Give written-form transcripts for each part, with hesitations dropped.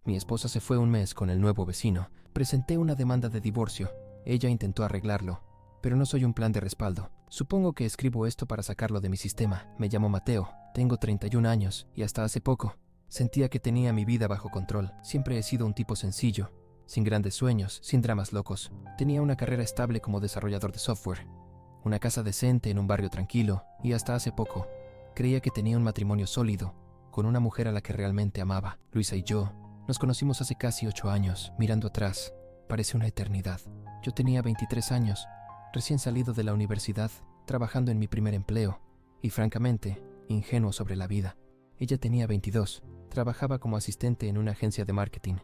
Mi esposa se fue un mes con el nuevo vecino. Presenté una demanda de divorcio. Ella intentó arreglarlo, pero no soy un plan de respaldo. Supongo que escribo esto para sacarlo de mi sistema. Me llamo Mateo, tengo 31 años y hasta hace poco sentía que tenía mi vida bajo control. Siempre he sido un tipo sencillo, sin grandes sueños, sin dramas locos. Tenía una carrera estable como desarrollador de software, una casa decente en un barrio tranquilo y hasta hace poco creía que tenía un matrimonio sólido con una mujer a la que realmente amaba. Luisa y yo nos conocimos hace casi 8 años. Mirando atrás, parece una eternidad. Yo tenía 23 años, recién salido de la universidad, trabajando en mi primer empleo y francamente, ingenuo sobre la vida. Ella tenía 22, trabajaba como asistente en una agencia de marketing,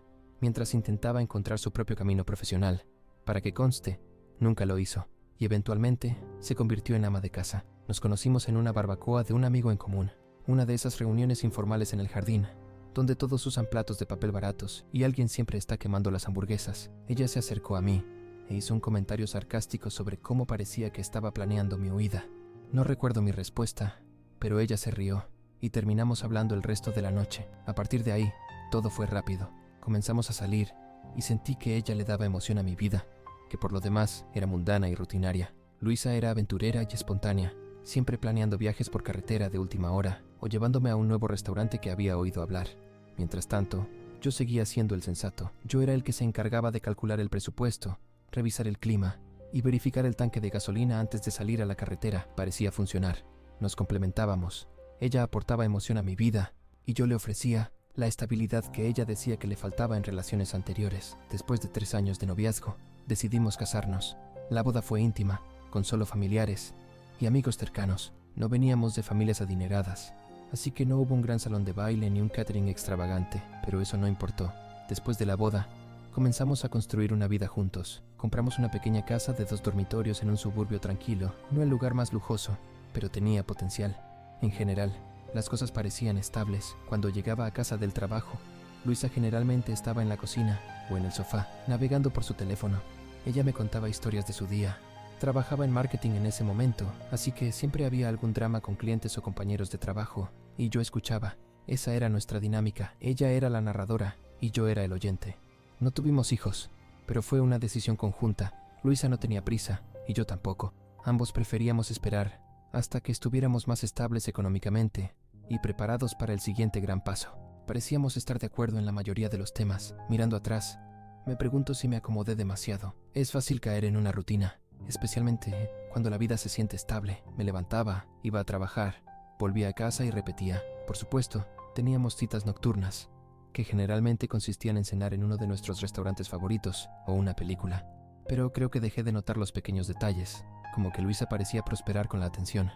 mientras intentaba encontrar su propio camino profesional. Para que conste, nunca lo hizo, y eventualmente se convirtió en ama de casa. Nos conocimos en una barbacoa de un amigo en común, una de esas reuniones informales en el jardín, donde todos usan platos de papel baratos y alguien siempre está quemando las hamburguesas. Ella se acercó a mí e hizo un comentario sarcástico sobre cómo parecía que estaba planeando mi huida. No recuerdo mi respuesta, pero ella se rió y terminamos hablando el resto de la noche. A partir de ahí, todo fue rápido. Comenzamos a salir y sentí que ella le daba emoción a mi vida, que por lo demás era mundana y rutinaria. Luisa era aventurera y espontánea, siempre planeando viajes por carretera de última hora o llevándome a un nuevo restaurante que había oído hablar. Mientras tanto, yo seguía siendo el sensato. Yo era el que se encargaba de calcular el presupuesto, revisar el clima y verificar el tanque de gasolina antes de salir a la carretera. Parecía funcionar. Nos complementábamos. Ella aportaba emoción a mi vida y yo le ofrecía la estabilidad que ella decía que le faltaba en relaciones anteriores. Después de 3 años de noviazgo, decidimos casarnos. La boda fue íntima, con solo familiares y amigos cercanos. No veníamos de familias adineradas, así que no hubo un gran salón de baile ni un catering extravagante, pero eso no importó. Después de la boda, comenzamos a construir una vida juntos. Compramos una pequeña casa de 2 dormitorios en un suburbio tranquilo, no el lugar más lujoso, pero tenía potencial. En general, las cosas parecían estables. Cuando llegaba a casa del trabajo, Luisa generalmente estaba en la cocina o en el sofá, navegando por su teléfono. Ella me contaba historias de su día. Trabajaba en marketing en ese momento, así que siempre había algún drama con clientes o compañeros de trabajo, y yo escuchaba. Esa era nuestra dinámica. Ella era la narradora y yo era el oyente. No tuvimos hijos, pero fue una decisión conjunta. Luisa no tenía prisa y yo tampoco. Ambos preferíamos esperar hasta que estuviéramos más estables económicamente y preparados para el siguiente gran paso. Parecíamos estar de acuerdo en la mayoría de los temas. Mirando atrás, me pregunto si me acomodé demasiado. Es fácil caer en una rutina, especialmente cuando la vida se siente estable. Me levantaba, iba a trabajar, volvía a casa y repetía. Por supuesto, teníamos citas nocturnas, que generalmente consistían en cenar en uno de nuestros restaurantes favoritos o una película. Pero creo que dejé de notar los pequeños detalles, como que Luisa parecía prosperar con la atención.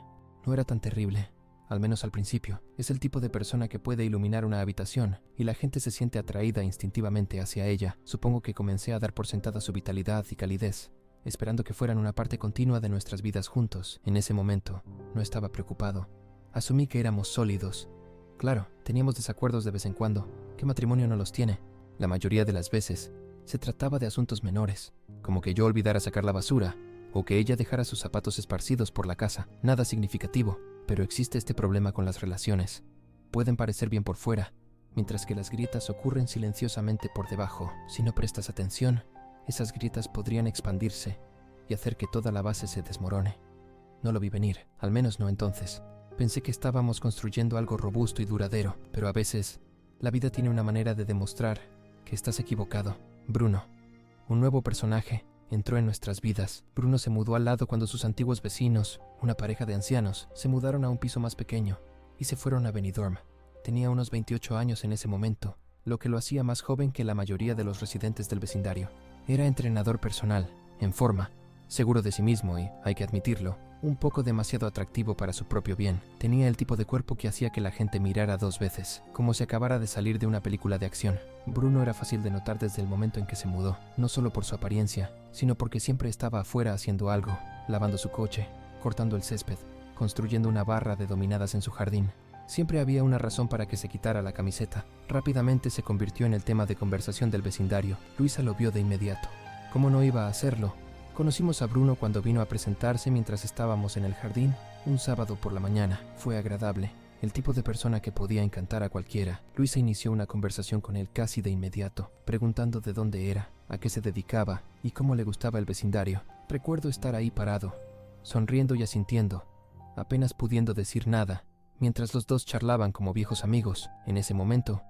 No era tan terrible, al menos al principio. Es el tipo de persona que puede iluminar una habitación y la gente se siente atraída instintivamente hacia ella. Supongo que comencé a dar por sentada su vitalidad y calidez, esperando que fueran una parte continua de nuestras vidas juntos. En ese momento, no estaba preocupado. Asumí que éramos sólidos. Claro, teníamos desacuerdos de vez en cuando. ¿Qué matrimonio no los tiene? La mayoría de las veces, se trataba de asuntos menores, como que yo olvidara sacar la basura, o que ella dejara sus zapatos esparcidos por la casa. Nada significativo, pero existe este problema con las relaciones. Pueden parecer bien por fuera, mientras que las grietas ocurren silenciosamente por debajo. Si no prestas atención, esas grietas podrían expandirse y hacer que toda la base se desmorone. No lo vi venir, al menos no entonces. Pensé que estábamos construyendo algo robusto y duradero, pero a veces, la vida tiene una manera de demostrar que estás equivocado. Bruno, un nuevo personaje, entró en nuestras vidas. Bruno se mudó al lado cuando sus antiguos vecinos, una pareja de ancianos, se mudaron a un piso más pequeño y se fueron a Benidorm. Tenía unos 28 años en ese momento, lo que lo hacía más joven que la mayoría de los residentes del vecindario. Era entrenador personal, en forma, seguro de sí mismo y, hay que admitirlo, un poco demasiado atractivo para su propio bien. Tenía el tipo de cuerpo que hacía que la gente mirara 2 veces, como si acabara de salir de una película de acción. Bruno era fácil de notar desde el momento en que se mudó, no solo por su apariencia, sino porque siempre estaba afuera haciendo algo, lavando su coche, cortando el césped, construyendo una barra de dominadas en su jardín. Siempre había una razón para que se quitara la camiseta. Rápidamente se convirtió en el tema de conversación del vecindario. Luisa lo vio de inmediato. ¿Cómo no iba a hacerlo? Conocimos a Bruno cuando vino a presentarse mientras estábamos en el jardín un sábado por la mañana. Fue agradable. el tipo de persona que podía encantar a cualquiera. Luisa inició una conversación con él casi de inmediato, preguntando de dónde era, a qué se dedicaba y cómo le gustaba el vecindario. Recuerdo estar ahí parado, sonriendo y asintiendo, apenas pudiendo decir nada, mientras los dos charlaban como viejos amigos. En ese momento,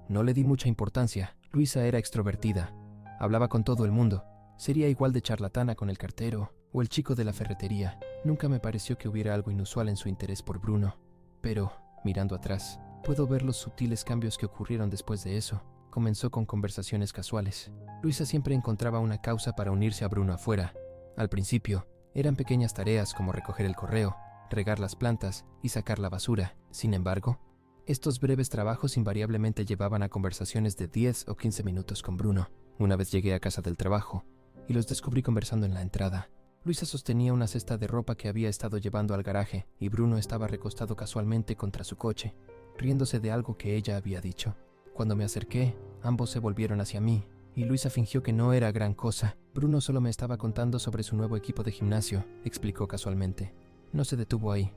no le di mucha importancia. Luisa era extrovertida, hablaba con todo el mundo. Sería igual de charlatana con el cartero o el chico de la ferretería. Nunca me pareció que hubiera algo inusual en su interés por Bruno. Pero, mirando atrás, puedo ver los sutiles cambios que ocurrieron después de eso. Comenzó con conversaciones casuales. Luisa siempre encontraba una causa para unirse a Bruno afuera. Al principio, eran pequeñas tareas como recoger el correo, regar las plantas y sacar la basura. Sin embargo, estos breves trabajos invariablemente llevaban a conversaciones de 10 o 15 minutos con Bruno. Una vez llegué a casa del trabajo y los descubrí conversando en la entrada. Luisa sostenía una cesta de ropa que había estado llevando al garaje y Bruno estaba recostado casualmente contra su coche, riéndose de algo que ella había dicho. Cuando me acerqué, ambos se volvieron hacia mí y Luisa fingió que no era gran cosa. Bruno solo me estaba contando sobre su nuevo equipo de gimnasio, explicó casualmente. No se detuvo ahí.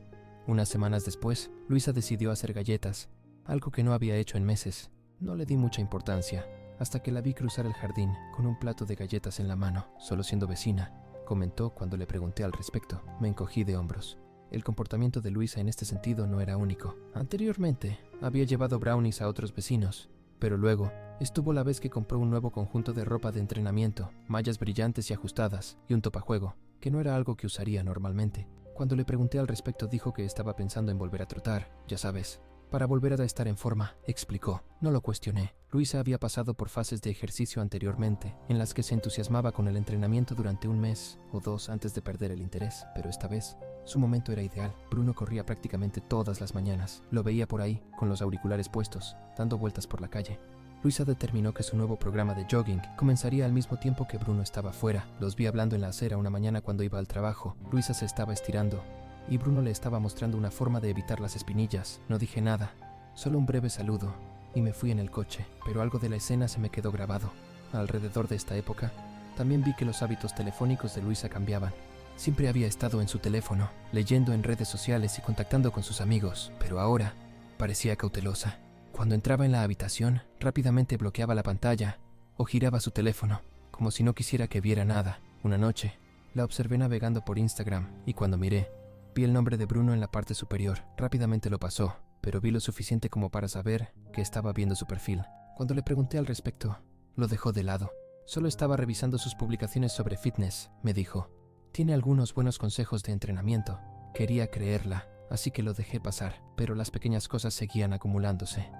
Unas semanas después, Luisa decidió hacer galletas, algo que no había hecho en meses. No le di mucha importancia, hasta que la vi cruzar el jardín con un plato de galletas en la mano, solo siendo vecina, comentó cuando le pregunté al respecto. Me encogí de hombros. El comportamiento de Luisa en este sentido no era único. Anteriormente, había llevado brownies a otros vecinos, pero luego estuvo la vez que compró un nuevo conjunto de ropa de entrenamiento, mallas brillantes y ajustadas, y un topajuego, que no era algo que usaría normalmente. Cuando le pregunté al respecto dijo que estaba pensando en volver a trotar, ya sabes, para volver a estar en forma, explicó. No lo cuestioné. Luisa había pasado por fases de ejercicio anteriormente, en las que se entusiasmaba con el entrenamiento durante un mes o dos antes de perder el interés, pero esta vez, su momento era ideal. Bruno corría prácticamente todas las mañanas. Lo veía por ahí, con los auriculares puestos, dando vueltas por la calle. Luisa determinó que su nuevo programa de jogging comenzaría al mismo tiempo que Bruno estaba fuera. Los vi hablando en la acera una mañana cuando iba al trabajo. Luisa se estaba estirando y Bruno le estaba mostrando una forma de evitar las espinillas. No dije nada, solo un breve saludo, y me fui en el coche, pero algo de la escena se me quedó grabado. Alrededor de esta época, también vi que los hábitos telefónicos de Luisa cambiaban. Siempre había estado en su teléfono, leyendo en redes sociales y contactando con sus amigos, pero ahora parecía cautelosa. Cuando entraba en la habitación, rápidamente bloqueaba la pantalla o giraba su teléfono, como si no quisiera que viera nada. Una noche, la observé navegando por Instagram y cuando miré, vi el nombre de Bruno en la parte superior. Rápidamente lo pasó, pero vi lo suficiente como para saber que estaba viendo su perfil. Cuando le pregunté al respecto, lo dejó de lado. Solo estaba revisando sus publicaciones sobre fitness, me dijo. Tiene algunos buenos consejos de entrenamiento. Quería creerla, así que lo dejé pasar, pero las pequeñas cosas seguían acumulándose.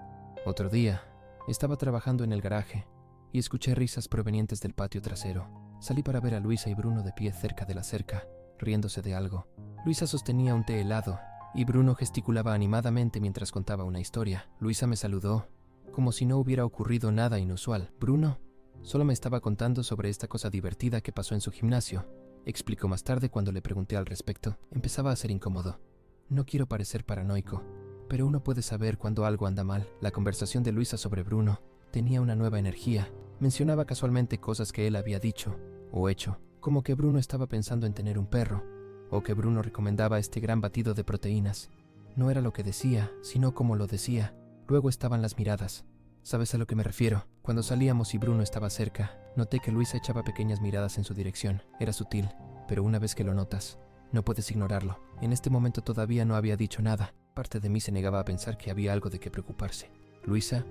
Otro día, estaba trabajando en el garaje y escuché risas provenientes del patio trasero. Salí para ver a Luisa y Bruno de pie cerca de la cerca, riéndose de algo. Luisa sostenía un té helado y Bruno gesticulaba animadamente mientras contaba una historia. Luisa me saludó, como si no hubiera ocurrido nada inusual. Bruno solo me estaba contando sobre esta cosa divertida que pasó en su gimnasio, explicó más tarde cuando le pregunté al respecto. Empezaba a ser incómodo. No quiero parecer paranoico, pero uno puede saber cuando algo anda mal. La conversación de Luisa sobre Bruno tenía una nueva energía. Mencionaba casualmente cosas que él había dicho o hecho, como que Bruno estaba pensando en tener un perro, o que Bruno recomendaba este gran batido de proteínas. No era lo que decía, sino cómo lo decía. Luego estaban las miradas. ¿Sabes a lo que me refiero? Cuando salíamos y Bruno estaba cerca, noté que Luisa echaba pequeñas miradas en su dirección. Era sutil, pero una vez que lo notas, no puedes ignorarlo. En este momento todavía no había dicho nada. Parte de mí se negaba a pensar que había algo de qué preocuparse. Luisa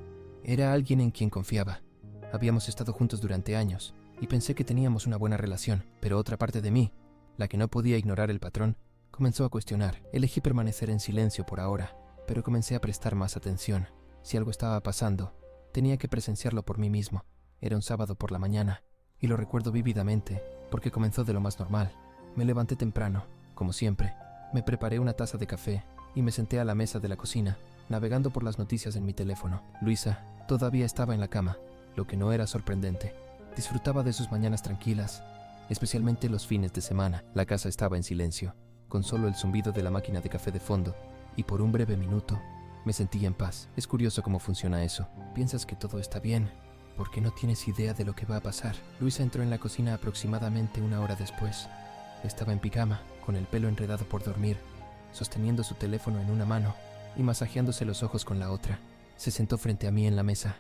era alguien en quien confiaba. Habíamos estado juntos durante años y pensé que teníamos una buena relación, pero otra parte de mí, la que no podía ignorar el patrón, comenzó a cuestionar. Elegí permanecer en silencio por ahora, pero comencé a prestar más atención. Si algo estaba pasando, tenía que presenciarlo por mí mismo. Era un sábado por la mañana, y lo recuerdo vívidamente, porque comenzó de lo más normal. Me levanté temprano, como siempre. Me preparé una taza de café y me senté a la mesa de la cocina, navegando por las noticias en mi teléfono. Luisa todavía estaba en la cama, lo que no era sorprendente. Disfrutaba de sus mañanas tranquilas, especialmente los fines de semana. La casa estaba en silencio, con solo el zumbido de la máquina de café de fondo, y por un breve minuto me sentí en paz. Es curioso cómo funciona eso. Piensas que todo está bien, porque no tienes idea de lo que va a pasar. Luisa entró en la cocina aproximadamente una hora después. Estaba en pijama, con el pelo enredado por dormir, sosteniendo su teléfono en una mano y masajeándose los ojos con la otra. Se sentó frente a mí en la mesa,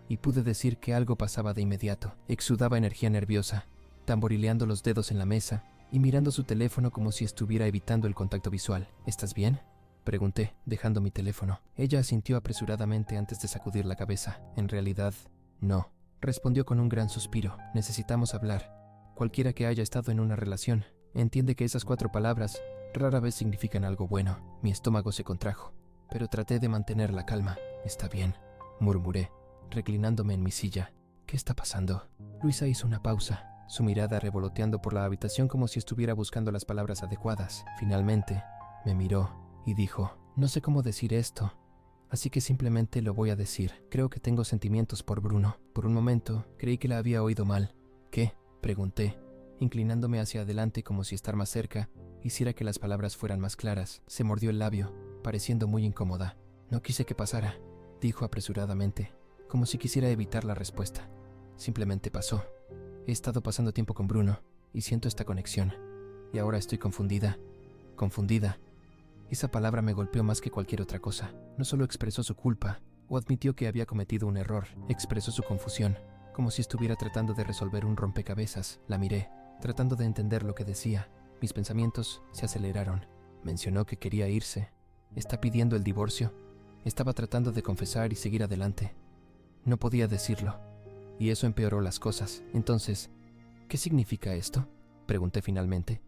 y pude decir que algo pasaba de inmediato. Exudaba energía nerviosa, tamborileando los dedos en la mesa y mirando su teléfono como si estuviera evitando el contacto visual. ¿Estás bien?, pregunté, dejando mi teléfono. Ella asintió apresuradamente antes de sacudir la cabeza. En realidad, no, respondió con un gran suspiro. Necesitamos hablar. Cualquiera que haya estado en una relación entiende que esas 4 palabras rara vez significan algo bueno. Mi estómago se contrajo, pero traté de mantener la calma. Está bien, murmuré, reclinándome en mi silla. ¿Qué está pasando? Luisa hizo una pausa, su mirada revoloteando por la habitación como si estuviera buscando las palabras adecuadas. Finalmente, me miró y dijo: no sé cómo decir esto, así que simplemente lo voy a decir. Creo que tengo sentimientos por Bruno. Por un momento, creí que la había oído mal. ¿Qué?, pregunté, inclinándome hacia adelante como si estar más cerca hiciera que las palabras fueran más claras. Se mordió el labio, pareciendo muy incómoda. No quise que pasara, dijo apresuradamente, como si quisiera evitar la respuesta. Simplemente pasó. He estado pasando tiempo con Bruno y siento esta conexión. Y ahora estoy confundida. Confundida. Esa palabra me golpeó más que cualquier otra cosa. No solo expresó su culpa o admitió que había cometido un error, expresó su confusión, como si estuviera tratando de resolver un rompecabezas. La miré, tratando de entender lo que decía. Mis pensamientos se aceleraron. Mencionó que quería irse. ¿Está pidiendo el divorcio? Estaba tratando de confesar y seguir adelante. No podía decirlo, y eso empeoró las cosas. Entonces, ¿qué significa esto?, pregunté finalmente.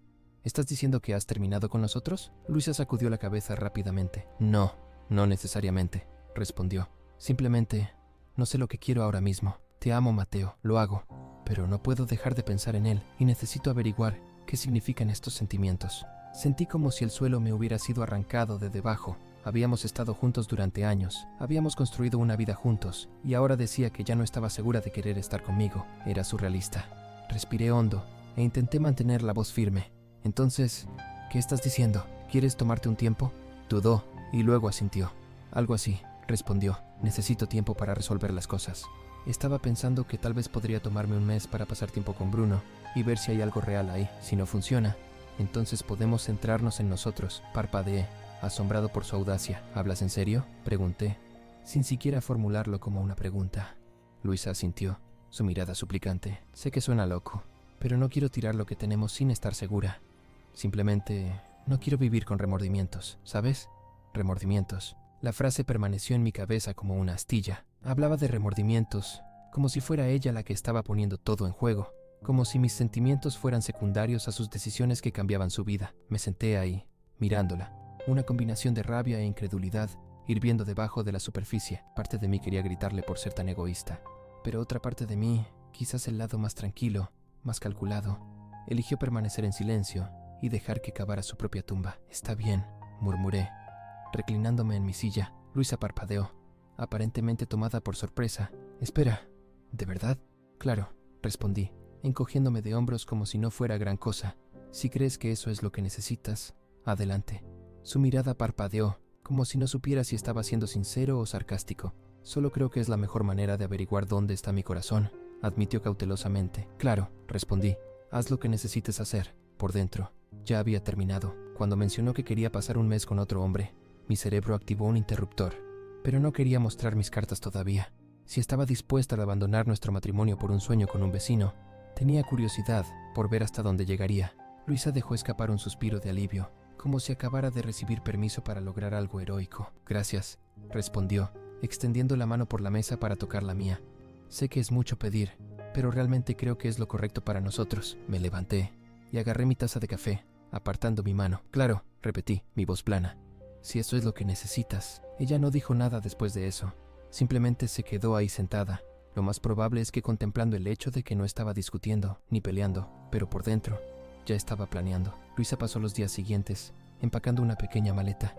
¿Estás diciendo que has terminado con nosotros? Luisa sacudió la cabeza rápidamente. No, no necesariamente, respondió. Simplemente, no sé lo que quiero ahora mismo. Te amo, Mateo, lo hago, pero no puedo dejar de pensar en él y necesito averiguar qué significan estos sentimientos. Sentí como si el suelo me hubiera sido arrancado de debajo. Habíamos estado juntos durante años, habíamos construido una vida juntos, y ahora decía que ya no estaba segura de querer estar conmigo. Era surrealista. Respiré hondo e intenté mantener la voz firme. Entonces, ¿qué estás diciendo? ¿Quieres tomarte un tiempo? Dudó y luego asintió. Algo así, respondió. Necesito tiempo para resolver las cosas. Estaba pensando que tal vez podría tomarme un mes para pasar tiempo con Bruno y ver si hay algo real ahí. Si no funciona, entonces podemos centrarnos en nosotros. Parpadeé, asombrado por su audacia. ¿Hablas en serio?, pregunté, sin siquiera formularlo como una pregunta. Luisa asintió, su mirada suplicante. Sé que suena loco, pero no quiero tirar lo que tenemos sin estar segura. Simplemente no quiero vivir con remordimientos, ¿sabes? Remordimientos. La frase permaneció en mi cabeza como una astilla. Hablaba de remordimientos, como si fuera ella la que estaba poniendo todo en juego, como si mis sentimientos fueran secundarios a sus decisiones que cambiaban su vida. Me senté ahí, mirándola, una combinación de rabia e incredulidad hirviendo debajo de la superficie. Parte de mí quería gritarle por ser tan egoísta, pero otra parte de mí, quizás el lado más tranquilo, más calculado, eligió permanecer en silencio y dejar que cavara su propia tumba. Está bien, murmuré, reclinándome en mi silla. Luisa parpadeó, aparentemente tomada por sorpresa. Espera, ¿de verdad? Claro, respondí, encogiéndome de hombros como si no fuera gran cosa. Si crees que eso es lo que necesitas, adelante. Su mirada parpadeó, como si no supiera si estaba siendo sincero o sarcástico. Solo creo que es la mejor manera de averiguar dónde está mi corazón, admitió cautelosamente. Claro, respondí, haz lo que necesites hacer. Por dentro, ya había terminado. Cuando mencionó que quería pasar un mes con otro hombre, mi cerebro activó un interruptor, pero no quería mostrar mis cartas todavía. Si estaba dispuesta a abandonar nuestro matrimonio por un sueño con un vecino, tenía curiosidad por ver hasta dónde llegaría. Luisa dejó escapar un suspiro de alivio, como si acabara de recibir permiso para lograr algo heroico. Gracias, respondió, extendiendo la mano por la mesa para tocar la mía. Sé que es mucho pedir, pero realmente creo que es lo correcto para nosotros. Me levanté y agarré mi taza de café, apartando mi mano. Claro, repetí, mi voz plana. Si eso es lo que necesitas. Ella no dijo nada después de eso. Simplemente se quedó ahí sentada. Lo más probable es que contemplando el hecho de que no estaba discutiendo ni peleando, pero por dentro ya estaba planeando. Luisa pasó los días siguientes empacando una pequeña maleta.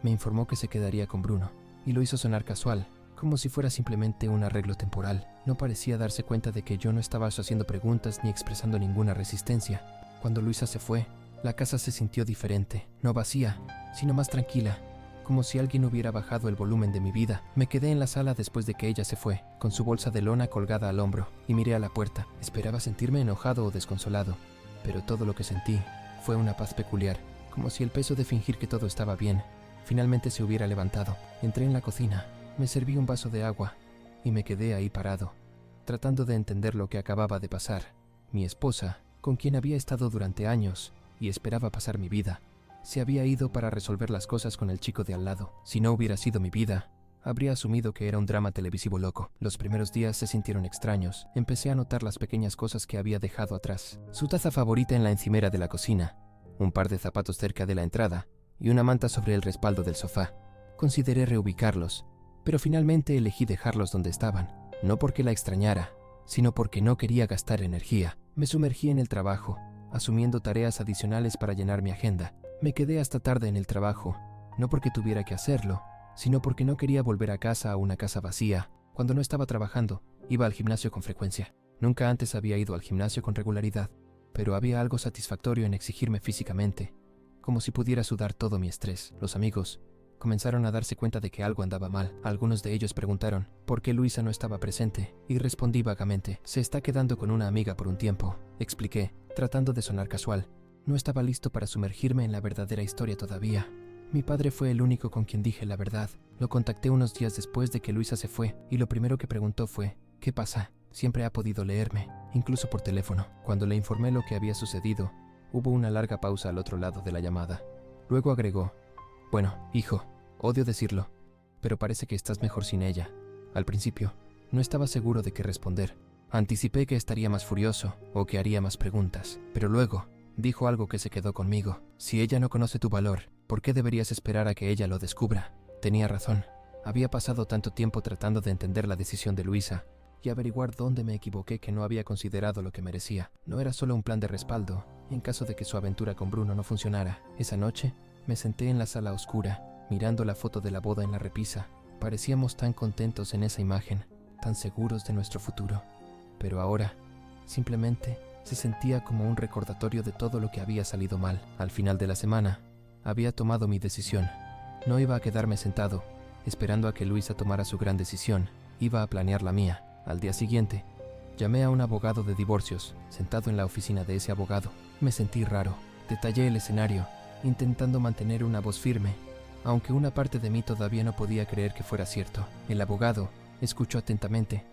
Me informó que se quedaría con Bruno, y lo hizo sonar casual, como si fuera simplemente un arreglo temporal. No parecía darse cuenta de que yo no estaba haciendo preguntas ni expresando ninguna resistencia. Cuando Luisa se fue, la casa se sintió diferente, no vacía, sino más tranquila, como si alguien hubiera bajado el volumen de mi vida. Me quedé en la sala después de que ella se fue, con su bolsa de lona colgada al hombro, y miré a la puerta. Esperaba sentirme enojado o desconsolado, pero todo lo que sentí fue una paz peculiar, como si el peso de fingir que todo estaba bien finalmente se hubiera levantado. Entré en la cocina, me serví un vaso de agua y me quedé ahí parado, tratando de entender lo que acababa de pasar. Mi esposa, con quien había estado durante años y esperaba pasar mi vida, se había ido para resolver las cosas con el chico de al lado. Si no hubiera sido mi vida, habría asumido que era un drama televisivo loco. Los primeros días se sintieron extraños. Empecé a notar las pequeñas cosas que había dejado atrás. Su taza favorita en la encimera de la cocina, un par de zapatos cerca de la entrada y una manta sobre el respaldo del sofá. Consideré reubicarlos, pero finalmente elegí dejarlos donde estaban, no porque la extrañara, sino porque no quería gastar energía. Me sumergí en el trabajo, asumiendo tareas adicionales para llenar mi agenda. Me quedé hasta tarde en el trabajo, no porque tuviera que hacerlo, sino porque no quería volver a casa a una casa vacía. Cuando no estaba trabajando, iba al gimnasio con frecuencia. Nunca antes había ido al gimnasio con regularidad, pero había algo satisfactorio en exigirme físicamente, como si pudiera sudar todo mi estrés. Los amigos comenzaron a darse cuenta de que algo andaba mal. Algunos de ellos preguntaron por qué Luisa no estaba presente, y respondí vagamente: se está quedando con una amiga por un tiempo, expliqué, tratando de sonar casual. No estaba listo para sumergirme en la verdadera historia todavía. Mi padre fue el único con quien dije la verdad. Lo contacté unos días después de que Luisa se fue, y lo primero que preguntó fue: ¿qué pasa? Siempre ha podido leerme, incluso por teléfono. Cuando le informé lo que había sucedido, hubo una larga pausa al otro lado de la llamada. Luego agregó: bueno, hijo, odio decirlo, pero parece que estás mejor sin ella. Al principio, no estaba seguro de qué responder. Anticipé que estaría más furioso o que haría más preguntas, pero luego dijo algo que se quedó conmigo. Si ella no conoce tu valor, ¿por qué deberías esperar a que ella lo descubra? Tenía razón. Había pasado tanto tiempo tratando de entender la decisión de Luisa y averiguar dónde me equivoqué que no había considerado lo que merecía. No era solo un plan de respaldo en caso de que su aventura con Bruno no funcionara. Esa noche, me senté en la sala oscura, mirando la foto de la boda en la repisa. Parecíamos tan contentos en esa imagen, tan seguros de nuestro futuro. Pero ahora, simplemente, se sentía como un recordatorio de todo lo que había salido mal. Al final de la semana, había tomado mi decisión. No iba a quedarme sentado, esperando a que Luisa tomara su gran decisión. Iba a planear la mía. Al día siguiente, llamé a un abogado de divorcios. Sentado en la oficina de ese abogado, me sentí raro. Detallé el escenario, intentando mantener una voz firme, aunque una parte de mí todavía no podía creer que fuera cierto. El abogado escuchó atentamente,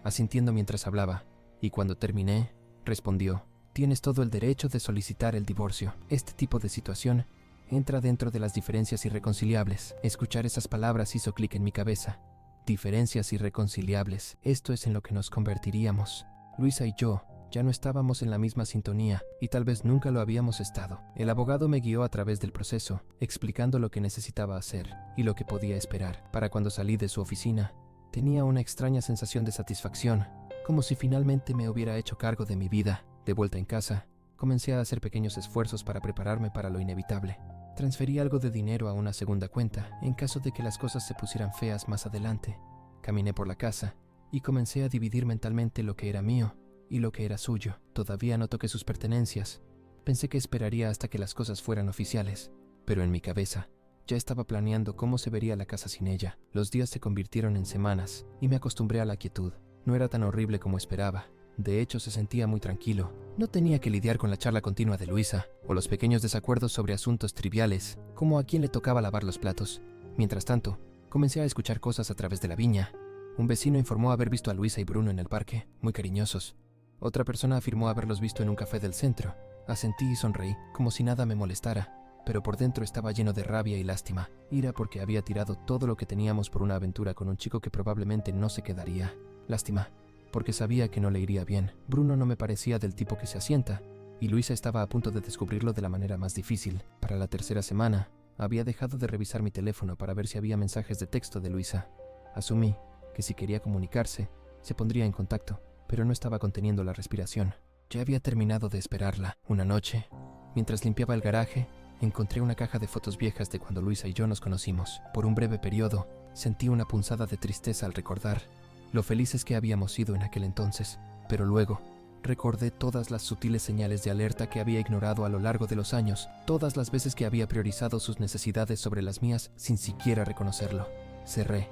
asintiendo mientras hablaba, y cuando terminé, respondió: tienes todo el derecho de solicitar el divorcio. Este tipo de situación entra dentro de las diferencias irreconciliables. Escuchar esas palabras hizo clic en mi cabeza. Diferencias irreconciliables. Esto es en lo que nos convertiríamos. Luisa y yo ya no estábamos en la misma sintonía, y tal vez nunca lo habíamos estado. El abogado me guió a través del proceso, explicando lo que necesitaba hacer y lo que podía esperar. Para cuando salí de su oficina, tenía una extraña sensación de satisfacción, como si finalmente me hubiera hecho cargo de mi vida. De vuelta en casa, comencé a hacer pequeños esfuerzos para prepararme para lo inevitable. Transferí algo de dinero a una segunda cuenta, en caso de que las cosas se pusieran feas más adelante. Caminé por la casa y comencé a dividir mentalmente lo que era mío y lo que era suyo. Todavía no toqué sus pertenencias. Pensé que esperaría hasta que las cosas fueran oficiales, pero en mi cabeza ya estaba planeando cómo se vería la casa sin ella. Los días se convirtieron en semanas y me acostumbré a la quietud. No era tan horrible como esperaba. De hecho, se sentía muy tranquilo. No tenía que lidiar con la charla continua de Luisa o los pequeños desacuerdos sobre asuntos triviales, como a quién le tocaba lavar los platos. Mientras tanto, comencé a escuchar cosas a través de la viña. Un vecino informó haber visto a Luisa y Bruno en el parque, muy cariñosos. Otra persona afirmó haberlos visto en un café del centro. Asentí y sonreí, como si nada me molestara, pero por dentro estaba lleno de rabia y lástima. Ira porque había tirado todo lo que teníamos por una aventura con un chico que probablemente no se quedaría. Lástima porque sabía que no le iría bien. Bruno no me parecía del tipo que se asienta, y Luisa estaba a punto de descubrirlo de la manera más difícil. Para la tercera semana, había dejado de revisar mi teléfono para ver si había mensajes de texto de Luisa. Asumí que si quería comunicarse, se pondría en contacto, pero no estaba conteniendo la respiración. Ya había terminado de esperarla. Una noche, mientras limpiaba el garaje, encontré una caja de fotos viejas de cuando Luisa y yo nos conocimos. Por un breve periodo, sentí una punzada de tristeza al recordar lo felices que habíamos sido en aquel entonces, pero luego recordé todas las sutiles señales de alerta que había ignorado a lo largo de los años, todas las veces que había priorizado sus necesidades sobre las mías sin siquiera reconocerlo. Cerré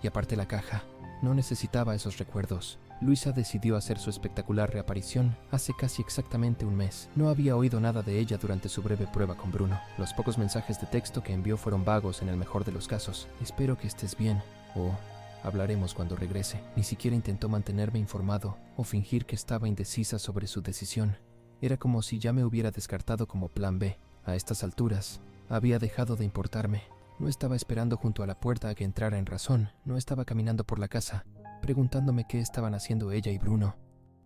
y aparté la caja. No necesitaba esos recuerdos. Luisa decidió hacer su espectacular reaparición hace casi exactamente un mes. No había oído nada de ella durante su breve prueba con Bruno. Los pocos mensajes de texto que envió fueron vagos en el mejor de los casos. Espero que estés bien, o hablaremos cuando regrese. Ni siquiera intentó mantenerme informado o fingir que estaba indecisa sobre su decisión. Era como si ya me hubiera descartado como plan B. A estas alturas, había dejado de importarme. No estaba esperando junto a la puerta a que entrara en razón. No estaba caminando por la casa, preguntándome qué estaban haciendo ella y Bruno.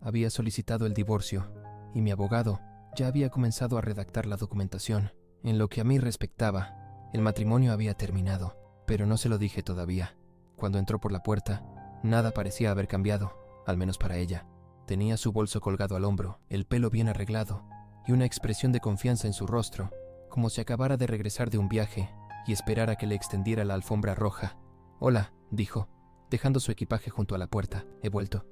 Había solicitado el divorcio, y mi abogado ya había comenzado a redactar la documentación. En lo que a mí respectaba, el matrimonio había terminado, pero no se lo dije todavía. Cuando entró por la puerta, nada parecía haber cambiado, al menos para ella. Tenía su bolso colgado al hombro, el pelo bien arreglado, y una expresión de confianza en su rostro, como si acabara de regresar de un viaje y esperara que le extendiera la alfombra roja. «Hola», dijo, dejando su equipaje junto a la puerta. «He vuelto».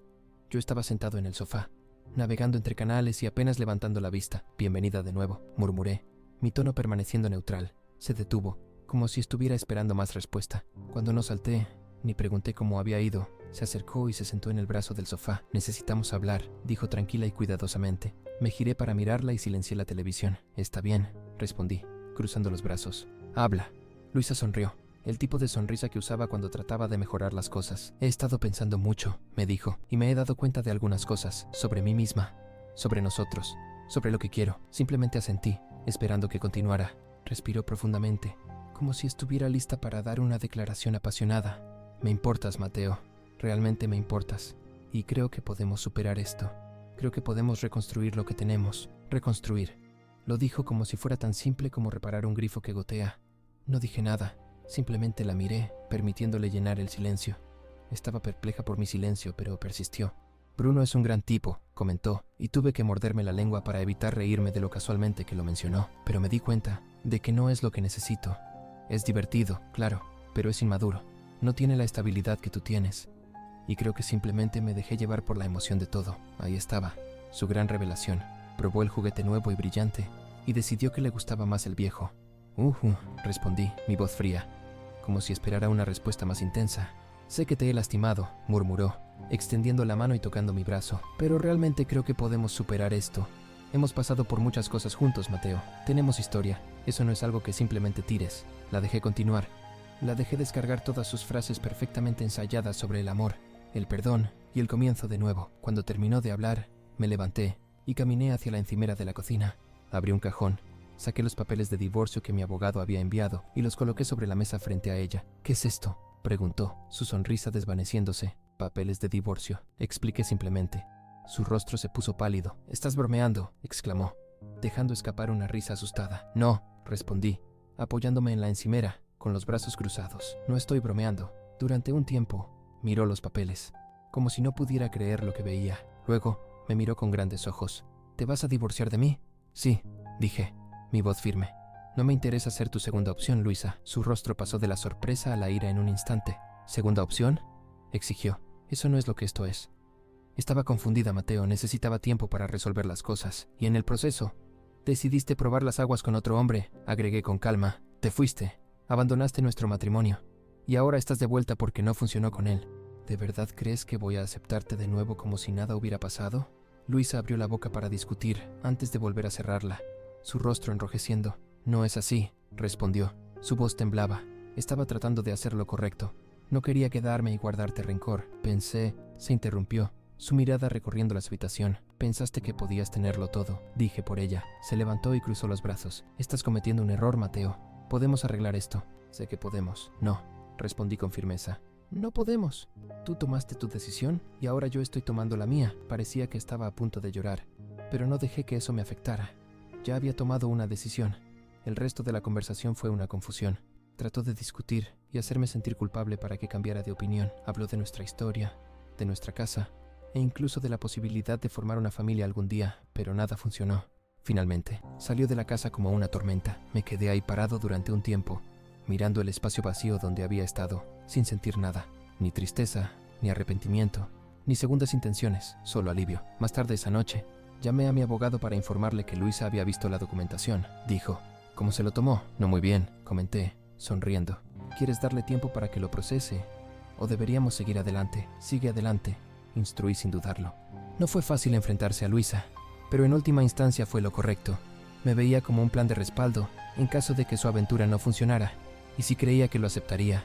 Yo estaba sentado en el sofá, navegando entre canales y apenas levantando la vista. «Bienvenida de nuevo», murmuré, mi tono permaneciendo neutral. Se detuvo, como si estuviera esperando más respuesta. Cuando no salté, ni pregunté cómo había ido, se acercó y se sentó en el brazo del sofá. «Necesitamos hablar», dijo tranquila y cuidadosamente. Me giré para mirarla y silencié la televisión. «Está bien», respondí, cruzando los brazos. «Habla». Luisa sonrió, el tipo de sonrisa que usaba cuando trataba de mejorar las cosas. «He estado pensando mucho», me dijo, «y me he dado cuenta de algunas cosas, sobre mí misma, sobre nosotros, sobre lo que quiero». Simplemente asentí, esperando que continuara. Respiró profundamente, como si estuviera lista para dar una declaración apasionada. «Me importas, Mateo, realmente me importas, y creo que podemos superar esto. Creo que podemos reconstruir lo que tenemos, reconstruir». Lo dijo como si fuera tan simple como reparar un grifo que gotea. No dije nada, simplemente la miré, permitiéndole llenar el silencio. Estaba perpleja por mi silencio, pero persistió. «Bruno es un gran tipo», comentó, y tuve que morderme la lengua para evitar reírme de lo casualmente que lo mencionó. Pero me di cuenta de que no es lo que necesito. Es divertido, claro, pero es inmaduro. No tiene la estabilidad que tú tienes. Y creo que simplemente me dejé llevar por la emoción de todo. Ahí estaba, su gran revelación. Probó el juguete nuevo y brillante, y decidió que le gustaba más el viejo. Respondí, mi voz fría, como si esperara una respuesta más intensa. «Sé que te he lastimado», murmuró, extendiendo la mano y tocando mi brazo, «pero realmente creo que podemos superar esto. Hemos pasado por muchas cosas juntos, Mateo. Tenemos historia. Eso no es algo que simplemente tires». La dejé continuar. La dejé descargar todas sus frases perfectamente ensayadas sobre el amor, el perdón y el comienzo de nuevo. Cuando terminó de hablar, me levanté y caminé hacia la encimera de la cocina. Abrí un cajón. Saqué los papeles de divorcio que mi abogado había enviado y los coloqué sobre la mesa frente a ella. «¿Qué es esto?», preguntó, su sonrisa desvaneciéndose. «Papeles de divorcio», expliqué simplemente. Su rostro se puso pálido. «Estás bromeando», exclamó, dejando escapar una risa asustada. «No», respondí, apoyándome en la encimera, con los brazos cruzados. «No estoy bromeando». Durante un tiempo, miró los papeles, como si no pudiera creer lo que veía. Luego, me miró con grandes ojos. «¿Te vas a divorciar de mí?» «Sí», dije, mi voz firme. «No me interesa ser tu segunda opción, Luisa». Su rostro pasó de la sorpresa a la ira en un instante. «¿Segunda opción?», exigió. «Eso no es lo que esto es». Estaba confundida, Mateo. Necesitaba tiempo para resolver las cosas. Y en el proceso, decidiste probar las aguas con otro hombre, agregué con calma. Te fuiste, abandonaste nuestro matrimonio, y ahora estás de vuelta porque no funcionó con él. ¿De verdad crees que voy a aceptarte de nuevo como si nada hubiera pasado? Luisa abrió la boca para discutir, antes de volver a cerrarla, su rostro enrojeciendo. «No es así», respondió. Su voz temblaba. Estaba tratando de hacer lo correcto. «No quería quedarme y guardarte rencor. Pensé», se interrumpió, su mirada recorriendo la habitación. «Pensaste que podías tenerlo todo», dije por ella. Se levantó y cruzó los brazos. «Estás cometiendo un error, Mateo. Podemos arreglar esto». «Sé que podemos». «No», respondí con firmeza. «No podemos. Tú tomaste tu decisión y ahora yo estoy tomando la mía». Parecía que estaba a punto de llorar, pero no dejé que eso me afectara. Ya había tomado una decisión. El resto de la conversación fue una confusión. Trató de discutir y hacerme sentir culpable para que cambiara de opinión. Habló de nuestra historia, de nuestra casa, e incluso de la posibilidad de formar una familia algún día, pero nada funcionó. Finalmente, salió de la casa como una tormenta. Me quedé ahí parado durante un tiempo, mirando el espacio vacío donde había estado, sin sentir nada, ni tristeza, ni arrepentimiento, ni segundas intenciones, solo alivio. Más tarde esa noche, llamé a mi abogado para informarle que Luisa había visto la documentación. Dijo, ¿cómo se lo tomó? No muy bien, comenté, sonriendo. ¿Quieres darle tiempo para que lo procese? ¿O deberíamos seguir adelante? Sigue adelante. instruí sin dudarlo. No fue fácil enfrentarse a Luisa, pero en última instancia fue lo correcto. Me veía como un plan de respaldo en caso de que su aventura no funcionara, y si creía que lo aceptaría.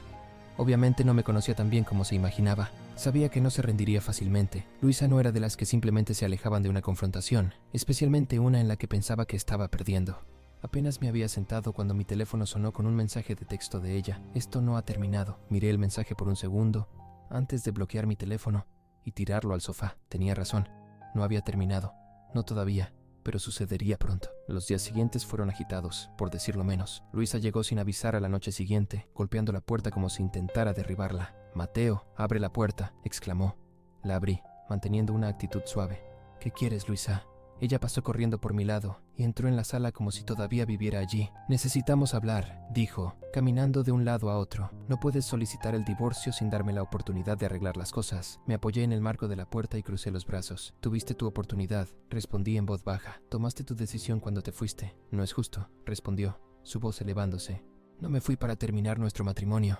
Obviamente no me conocía tan bien como se imaginaba. Sabía que no se rendiría fácilmente. Luisa no era de las que simplemente se alejaban de una confrontación, especialmente una en la que pensaba que estaba perdiendo. Apenas me había sentado cuando mi teléfono sonó con un mensaje de texto de ella. Esto no ha terminado. Miré el mensaje por un segundo, antes de bloquear mi teléfono y tirarlo al sofá. Tenía razón. No había terminado. No todavía, pero sucedería pronto. Los días siguientes fueron agitados, por decirlo menos. Luisa llegó sin avisar a la noche siguiente, golpeando la puerta como si intentara derribarla. «Mateo, abre la puerta», exclamó. La abrí, manteniendo una actitud suave. «¿Qué quieres, Luisa?» Ella pasó corriendo por mi lado y entró en la sala como si todavía viviera allí. «Necesitamos hablar», dijo, caminando de un lado a otro. «No puedes solicitar el divorcio sin darme la oportunidad de arreglar las cosas». Me apoyé en el marco de la puerta y crucé los brazos. «Tuviste tu oportunidad», respondí en voz baja. «Tomaste tu decisión cuando te fuiste». «No es justo», respondió, su voz elevándose. «No me fui para terminar nuestro matrimonio.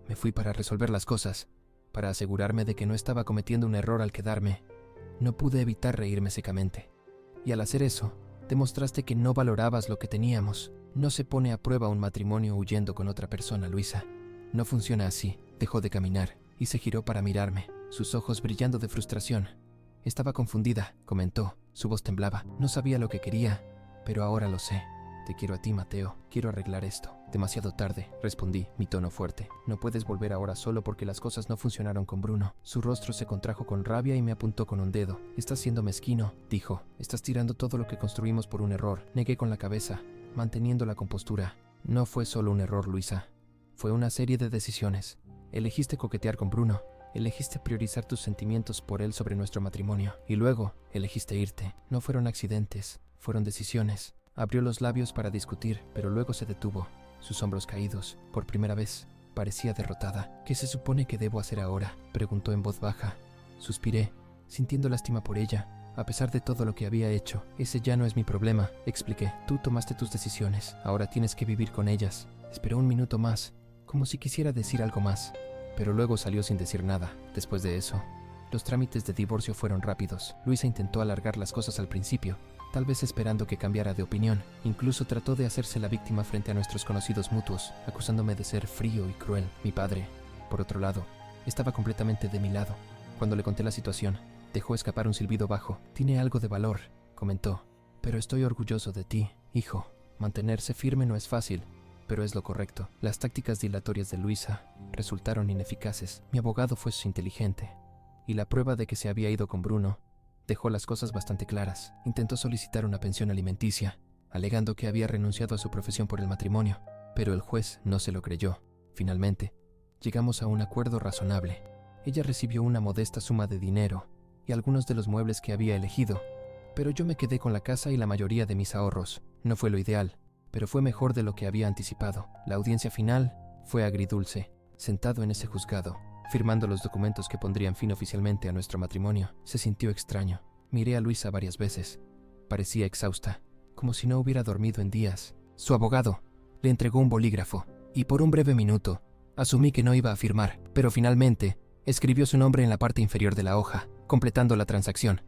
Me fui para resolver las cosas, para asegurarme de que no estaba cometiendo un error al quedarme». No pude evitar reírme secamente. «Y al hacer eso, demostraste que no valorabas lo que teníamos. No se pone a prueba un matrimonio huyendo con otra persona, Luisa. No funciona así». Dejó de caminar y se giró para mirarme, sus ojos brillando de frustración. «Estaba confundida», comentó. Su voz temblaba. «No sabía lo que quería, pero ahora lo sé. Te quiero a ti, Mateo. Quiero arreglar esto». «Demasiado tarde», respondí, mi tono fuerte. «No puedes volver ahora solo porque las cosas no funcionaron con Bruno». Su rostro se contrajo con rabia y me apuntó con un dedo. «Estás siendo mezquino», dijo. «Estás tirando todo lo que construimos por un error». Negué con la cabeza, manteniendo la compostura. «No fue solo un error, Luisa. Fue una serie de decisiones. Elegiste coquetear con Bruno. Elegiste priorizar tus sentimientos por él sobre nuestro matrimonio. Y luego, elegiste irte. No fueron accidentes, fueron decisiones». Abrió los labios para discutir, pero luego se detuvo, sus hombros caídos. Por primera vez, parecía derrotada. «¿Qué se supone que debo hacer ahora?», preguntó en voz baja. Suspiré, sintiendo lástima por ella. «A pesar de todo lo que había hecho, ese ya no es mi problema», expliqué. «Tú tomaste tus decisiones, ahora tienes que vivir con ellas». Esperó un minuto más, como si quisiera decir algo más, pero luego salió sin decir nada. Después de eso, los trámites de divorcio fueron rápidos. Luisa intentó alargar las cosas al principio, tal vez esperando que cambiara de opinión. Incluso trató de hacerse la víctima frente a nuestros conocidos mutuos, acusándome de ser frío y cruel. Mi padre, por otro lado, estaba completamente de mi lado. Cuando le conté la situación, dejó escapar un silbido bajo. «Tiene algo de valor», comentó. «Pero estoy orgulloso de ti, hijo. Mantenerse firme no es fácil, pero es lo correcto». Las tácticas dilatorias de Luisa resultaron ineficaces. Mi abogado fue inteligente, y la prueba de que se había ido con Bruno dejó las cosas bastante claras. Intentó solicitar una pensión alimenticia, alegando que había renunciado a su profesión por el matrimonio, pero el juez no se lo creyó. Finalmente, llegamos a un acuerdo razonable. Ella recibió una modesta suma de dinero y algunos de los muebles que había elegido, pero yo me quedé con la casa y la mayoría de mis ahorros. No fue lo ideal, pero fue mejor de lo que había anticipado. La audiencia final fue agridulce. Sentado en ese juzgado, firmando los documentos que pondrían fin oficialmente a nuestro matrimonio, se sintió extraño. Miré a Luisa varias veces. Parecía exhausta, como si no hubiera dormido en días. Su abogado le entregó un bolígrafo, y por un breve minuto asumí que no iba a firmar, pero finalmente escribió su nombre en la parte inferior de la hoja, completando la transacción.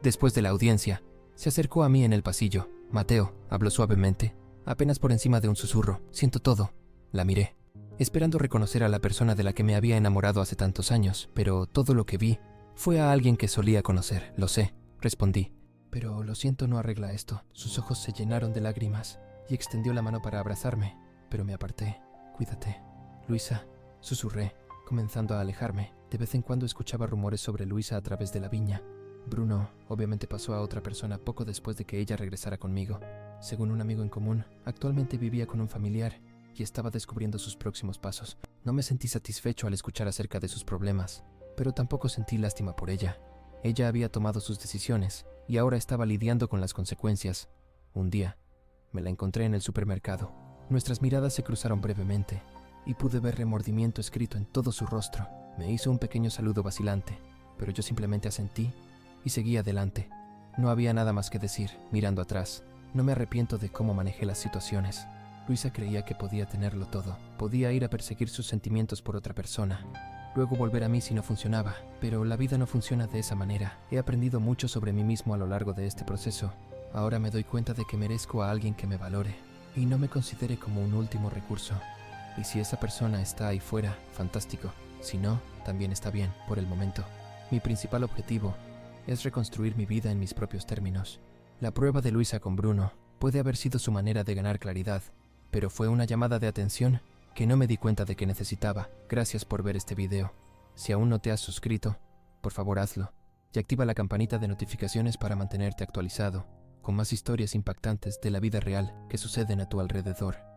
Después de la audiencia, se acercó a mí en el pasillo. «Mateo», habló suavemente, apenas por encima de un susurro. «Siento todo». La miré, esperando reconocer a la persona de la que me había enamorado hace tantos años, pero todo lo que vi fue a alguien que solía conocer. «Lo sé», respondí. «Pero lo siento no arregla esto». Sus ojos se llenaron de lágrimas y extendió la mano para abrazarme, pero me aparté. «Cuídate, Luisa», susurré, comenzando a alejarme. De vez en cuando escuchaba rumores sobre Luisa a través de la viña. Bruno obviamente pasó a otra persona poco después de que ella regresara conmigo. Según un amigo en común, actualmente vivía con un familiar y estaba descubriendo sus próximos pasos. No me sentí satisfecho al escuchar acerca de sus problemas, pero tampoco sentí lástima por ella. Ella había tomado sus decisiones y ahora estaba lidiando con las consecuencias. Un día, me la encontré en el supermercado. Nuestras miradas se cruzaron brevemente y pude ver remordimiento escrito en todo su rostro. Me hizo un pequeño saludo vacilante, pero yo simplemente asentí y seguí adelante. No había nada más que decir. Mirando atrás, no me arrepiento de cómo manejé las situaciones. Luisa creía que podía tenerlo todo. Podía ir a perseguir sus sentimientos por otra persona. luego volver a mí si no funcionaba, pero la vida no funciona de esa manera. He aprendido mucho sobre mí mismo a lo largo de este proceso. Ahora me doy cuenta de que merezco a alguien que me valore y no me considere como un último recurso. Y si esa persona está ahí fuera, fantástico. Si no, también está bien, por el momento. Mi principal objetivo es reconstruir mi vida en mis propios términos. La prueba de Luisa con Bruno puede haber sido su manera de ganar claridad, pero fue una llamada de atención que no me di cuenta de que necesitaba. Gracias por ver este video. Si aún no te has suscrito, por favor hazlo y activa la campanita de notificaciones para mantenerte actualizado con más historias impactantes de la vida real que suceden a tu alrededor.